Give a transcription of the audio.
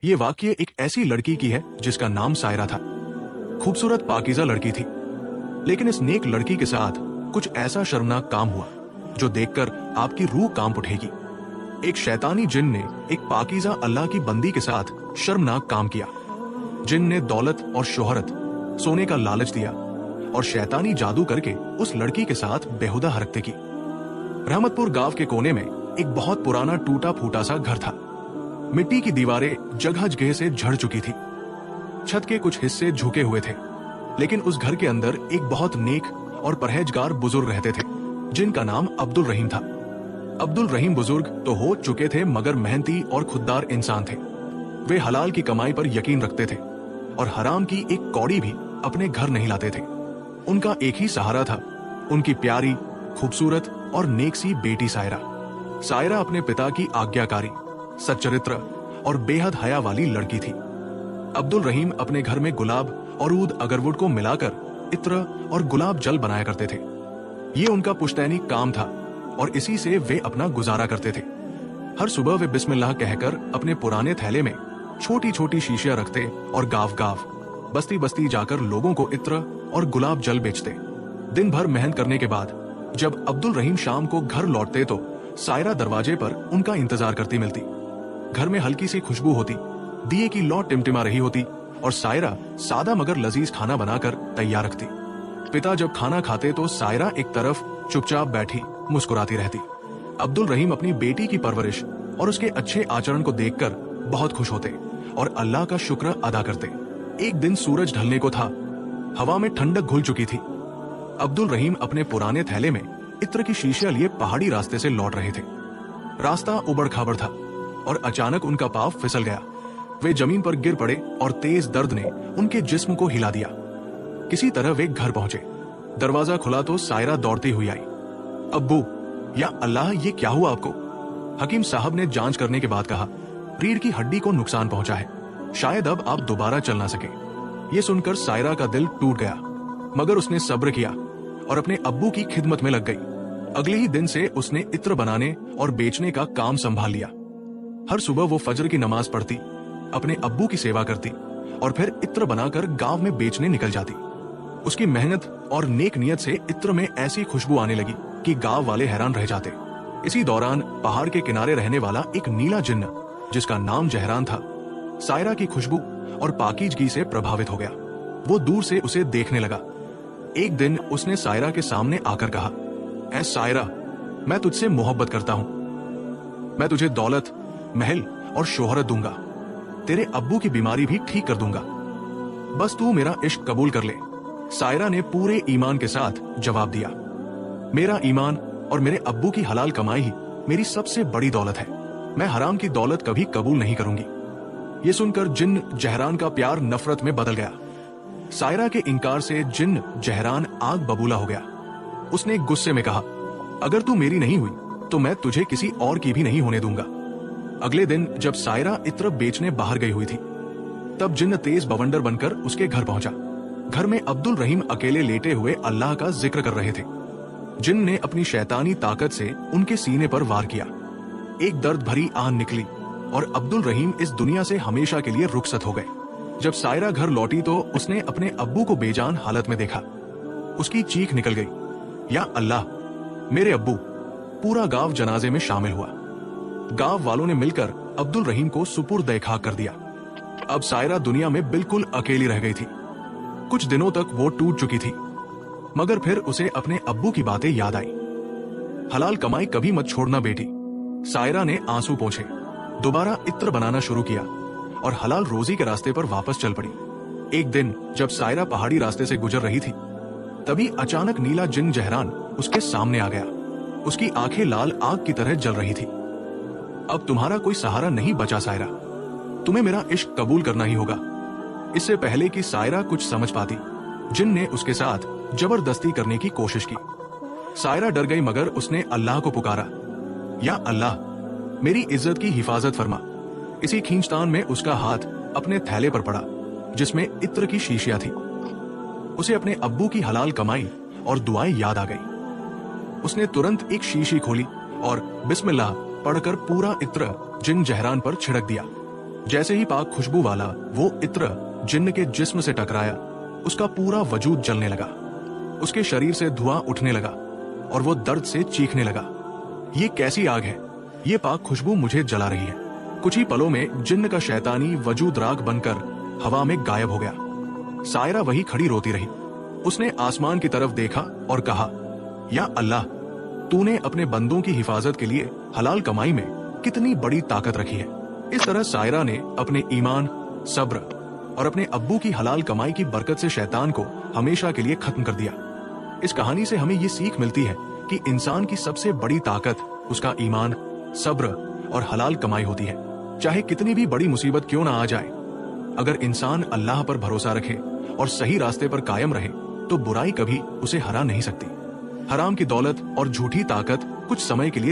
ये वाक्य एक ऐसी लड़की की है जिसका नाम सायरा था। खूबसूरत पाकीज़ा लड़की थी, लेकिन इस नेक लड़की के साथ कुछ ऐसा शर्मनाक काम हुआ जो देखकर आपकी रूह कांप उठेगी। एक शैतानी जिन ने एक पाकीज़ा अल्लाह की बंदी के साथ शर्मनाक काम किया। जिन ने दौलत और शोहरत, सोने का लालच दिया और शैतानी जादू करके उस लड़की के साथ बेहुदा हरकतें की। रहमतपुर गांव के कोने में एक बहुत पुराना टूटा फूटा सा घर था। मिट्टी की दीवारें जगह जगह से झड़ चुकी थी। छत के कुछ हिस्से झुके हुए थे, लेकिन उस घर के अंदर एक बहुत नेक और परहेजगार बुजुर्ग रहते थे, जिनका नाम अब्दुल रहीम था। अब्दुल रहीम बुजुर्ग तो हो चुके थे, मगर मेहनती और खुददार इंसान थे। वे हलाल की कमाई पर यकीन रखते थे और हराम की एक कौड़ी भी अपने घर नहीं लाते थे। उनका एक ही सहारा था, उनकी प्यारी, खूबसूरत और नेक सी बेटी सायरा। सायरा अपने पिता की आज्ञाकारी, सच्चरित्र और बेहद हया वाली लड़की थी। अब्दुल रहीम अपने घर में गुलाब और ऊद अगरवुड को मिलाकर इत्र और गुलाब जल बनाया करते थे। ये उनका पुश्तैनी काम था और इसी से वे अपना गुजारा करते थे। हर सुबह वे बिस्मिल्लाह कहकर अपने पुराने थैले में छोटी छोटी शीशियां रखते और गांव गांव, बस्ती बस्ती जाकर लोगों को इत्र और गुलाब जल बेचते। दिन भर मेहनत करने के बाद जब अब्दुल रहीम शाम को घर लौटते तो सायरा दरवाजे पर उनका इंतजार करती मिलती। घर में हल्की सी खुशबू होती, दिए की लौ टिमटिमा रही होती और सायरा सादा मगर लजीज खाना बनाकर तैयार रखती। पिता जब खाना खाते तो सायरा एक तरफ चुपचाप बैठी मुस्कुराती रहती। अब्दुल रहीम अपनी बेटी की परवरिश और उसके अच्छे आचरण को देखकर बहुत खुश होते और अल्लाह का शुक्र अदा करते। एक दिन सूरज ढलने को था, हवा में ठंडक घुल चुकी थी। अब्दुल रहीम अपने पुराने थैले में इत्र की शीशियां लिए पहाड़ी रास्ते से लौट रहे थे। रास्ता उबड़ खाबड़ था और अचानक उनका पांव फिसल गया। वे जमीन पर गिर पड़े और तेज दर्द ने उनके जिस्म को हिला दिया। किसी तरह वे घर पहुंचे। दरवाजा खुला तो सायरा दौड़ती हुई आई। अब्बू, या अल्लाह, ये क्या हुआ आपको? हकीम साहब ने जांच करने के बाद कहा, रीढ़ की हड्डी को नुकसान पहुंचा है, शायद अब आप दोबारा चल ना सके। ये सुनकर सायरा का दिल टूट गया, मगर उसने सब्र किया और अपने अब्बू की खिदमत में लग गई। अगले ही दिन से उसने इत्र बनाने और बेचने का काम संभाल लिया। हर सुबह वो फजर की नमाज पढ़ती, अपने अब्बू की सेवा करती और फिर इत्र बनाकर गांव में बेचने निकल जाती। उसकी मेहनत और नेक नियत से इत्र में ऐसी खुशबू आने लगी कि गांव वाले हैरान रह जाते। इसी दौरान पहाड़ के किनारे रहने वाला एक नीला जिन्न, जिसका नाम जहरान था, सायरा की खुशबू और पाकीज़गी से प्रभावित हो गया। वो दूर से उसे देखने लगा। एक दिन उसने सायरा के सामने आकर कहा, ऐ सायरा, मैं तुझसे मोहब्बत करता हूं। मैं तुझे दौलत, महल और शोहरत दूंगा। तेरे अब्बू की बीमारी भी ठीक कर दूंगा। बस तू मेरा इश्क कबूल कर ले। सायरा ने पूरे ईमान के साथ जवाब दिया, मेरा ईमान और मेरे अब्बू की हलाल कमाई ही मेरी सबसे बड़ी दौलत है। मैं हराम की दौलत कभी कबूल नहीं करूंगी। ये सुनकर जिन्न जहरान का प्यार नफरत में बदल गया। सायरा के इनकार से जिन्न जहरान आग बबूला हो गया। उसने गुस्से में कहा, अगर तू मेरी नहीं हुई तो मैं तुझे किसी और की भी नहीं होने दूंगा। अगले दिन जब सायरा इत्र बेचने बाहर गई हुई थी, तब जिन्न तेज बवंडर बनकर उसके घर पहुंचा। घर में अब्दुल रहीम अकेले लेटे हुए अल्लाह का जिक्र कर रहे थे। जिन्न ने अपनी शैतानी ताकत से उनके सीने पर वार किया। एक दर्द भरी आन निकली और अब्दुल रहीम इस दुनिया से हमेशा के लिए रुखसत हो गए। जब सायरा घर लौटी तो उसने अपने अब्बू को बेजान हालत में देखा। उसकी चीख निकल गई, या अल्लाह, मेरे अब्बू। पूरा गांव जनाजे में शामिल हुआ। गांव वालों ने मिलकर अब्दुल रहीम को सुपुर्द खाक कर दिया। अब सायरा दुनिया में बिल्कुल अकेली रह गई थी। कुछ दिनों तक वो टूट चुकी थी, मगर फिर उसे अपने अब्बू की बातें याद आई। हलाल कमाई कभी मत छोड़ना बेटी। सायरा ने आंसू पोंछे, दोबारा इत्र बनाना शुरू किया और हलाल रोजी के रास्ते पर वापस चल पड़ी। एक दिन जब सायरा पहाड़ी रास्ते से गुजर रही थी, तभी अचानक नीला जिन्न जहरान उसके सामने आ गया। उसकी आंखें लाल आग की तरह जल रही थी। अब तुम्हारा कोई सहारा नहीं बचा सायरा, तुम्हें मेरा इश्क कबूल करना ही होगा। इससे पहले कि सायरा कुछ समझ पाती, जिन्न ने उसके साथ जबरदस्ती करने की कोशिश की। सायरा डर गई, मगर उसने अल्लाह को पुकारा, या अल्लाह, मेरी इज्जत की हिफाजत फरमा। इसी खींचतान में उसका हाथ अपने थैले पर पड़ा जिसमें इत्र की शीशियां थी। उसे अपने अब्बू की हलाल कमाई और दुआएं याद आ गई। उसने तुरंत एक शीशी खोली और बिस्मिल्लाह पढ़कर पूरा इत्र जिन्न जहरान पर छिड़क दिया। जैसे ही पाक खुशबू वाला वो इत्र जिन्न के जिस्म से टकराया, उसका पूरा वजूद जलने लगा। उसके शरीर से धुआं उठने लगा और वो दर्द से चीखने लगा। ये कैसी आग है? ये पाक खुशबू मुझे जला रही है। कुछ ही पलों में जिन्न का शैतानी वजूद राग बनकर हवा में गायब हो गया। सायरा वही खड़ी रोती रही। उसने आसमान की तरफ देखा और कहा, या अल्लाह, तूने अपने बंदों की हिफाजत के लिए हलाल कमाई में कितनी बड़ी ताकत रखी है। इस तरह सायरा ने अपने ईमान, सब्र और अपने अब्बू की हलाल कमाई की बरकत से शैतान को हमेशा के लिए खत्म कर दिया। इस कहानी से हमें ये सीख मिलती है कि इंसान की सबसे बड़ी ताकत उसका ईमान, सब्र और हलाल कमाई होती है। चाहे कितनी भी बड़ी मुसीबत क्यों ना आ जाए, अगर इंसान अल्लाह पर भरोसा रखे और सही रास्ते पर कायम रहे तो बुराई कभी उसे हरा नहीं सकती। हराम की दौलत और झूठी ताकत कुछ समय के लिए